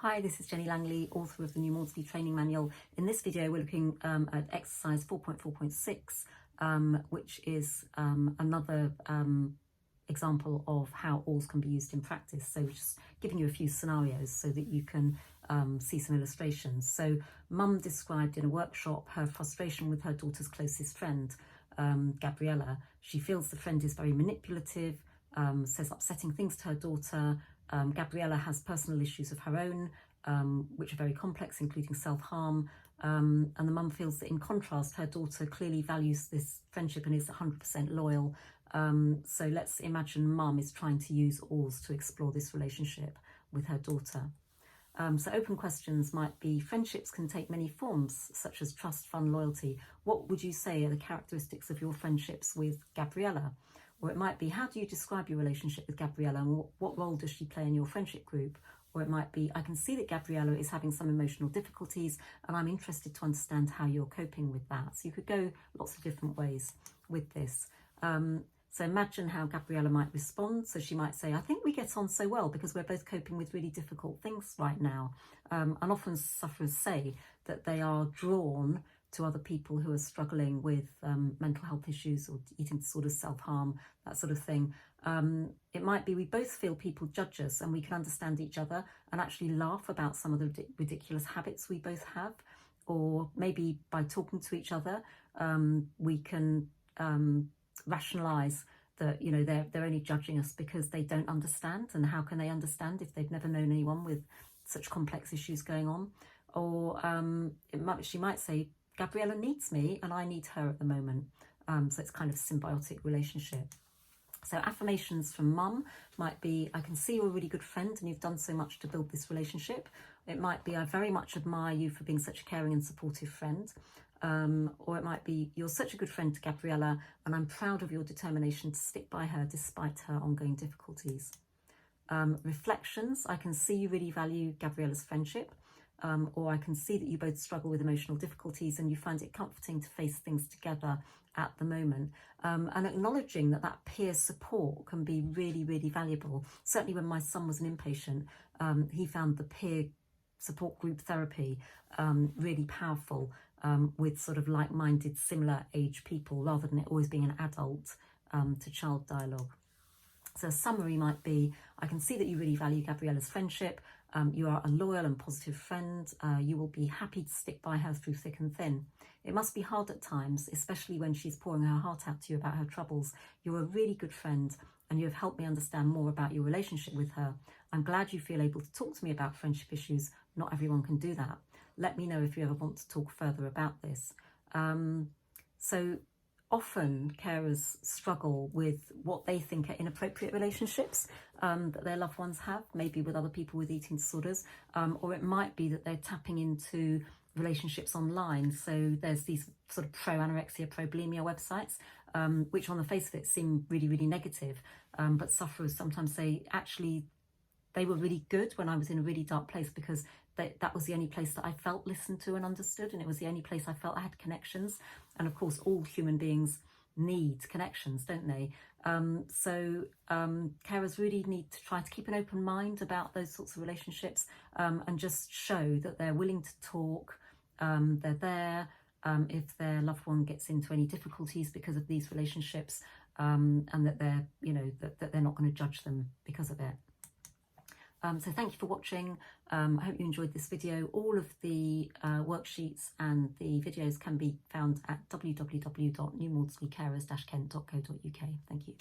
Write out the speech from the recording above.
Hi, this is Jenny Langley, author of the new Maudsley Training Manual. In this video, we're looking at exercise 4.4.6, which is another example of how OARS can be used in practice. So just giving you a few scenarios so that you can see some illustrations. So Mum described in a workshop her frustration with her daughter's closest friend, Gabriella. She feels the friend is very manipulative, says upsetting things to her daughter. Gabriella has personal issues of her own, which are very complex, including self-harm. And the mum feels that in contrast, her daughter clearly values this friendship and is 100% loyal. So let's imagine Mum is trying to use OARS to explore this relationship with her daughter. So open questions might be: friendships can take many forms, such as trust, fun, loyalty. What would you say are the characteristics of your friendships with Gabriella? Or it might be: how do you describe your relationship with Gabriella, and what role does she play in your friendship group? Or it might be: I can see that Gabriella is having some emotional difficulties and I'm interested to understand how you're coping with that. So you could go lots of different ways with this. So imagine how Gabriella might respond. So she might say, I think we get on so well because we're both coping with really difficult things right now. And often sufferers say that they are drawn to other people who are struggling with mental health issues or eating disorders, self-harm, that sort of thing. It might be we both feel people judge us and we can understand each other and actually laugh about some of the ridiculous habits we both have. Or maybe by talking to each other, we can rationalize that, you know, they're only judging us because they don't understand. And how can they understand if they've never known anyone with such complex issues going on? Or she might say, Gabriella needs me and I need her at the moment. So it's kind of a symbiotic relationship. So affirmations from Mum might be: I can see you're a really good friend and you've done so much to build this relationship. It might be: I very much admire you for being such a caring and supportive friend. Or it might be: you're such a good friend to Gabriella and I'm proud of your determination to stick by her despite her ongoing difficulties. Reflections: I can see you really value Gabriella's friendship. Or I can see that you both struggle with emotional difficulties and you find it comforting to face things together at the moment. And acknowledging that peer support can be really, really valuable. Certainly when my son was an inpatient, he found the peer support group therapy really powerful, with sort of like-minded, similar age people, rather than it always being an adult to child dialogue. So a summary might be: I can see that you really value Gabriella's friendship. You are a loyal and positive friend. You will be happy to stick by her through thick and thin. It must be hard at times, especially when she's pouring her heart out to you about her troubles. You're a really good friend and you have helped me understand more about your relationship with her. I'm glad you feel able to talk to me about friendship issues. Not everyone can do that. Let me know if you ever want to talk further about this. So often carers struggle with what they think are inappropriate relationships that their loved ones have, maybe with other people with eating disorders, or it might be that they're tapping into relationships online. So there's these sort of pro-anorexia, pro-bulimia websites, which on the face of it seem really, really negative, but sufferers sometimes say, actually, they were really good when I was in a really dark place because that was the only place that I felt listened to and understood, and it was the only place I felt I had connections. And of course, all human beings need connections, don't they? So carers really need to try to keep an open mind about those sorts of relationships, and just show that they're willing to talk, they're there if their loved one gets into any difficulties because of these relationships, and that they're, you know, that they're not going to judge them because of it. So thank you for watching. I hope you enjoyed this video. All of the worksheets and the videos can be found at www.newmaudsleycarers-kent.co.uk. Thank you.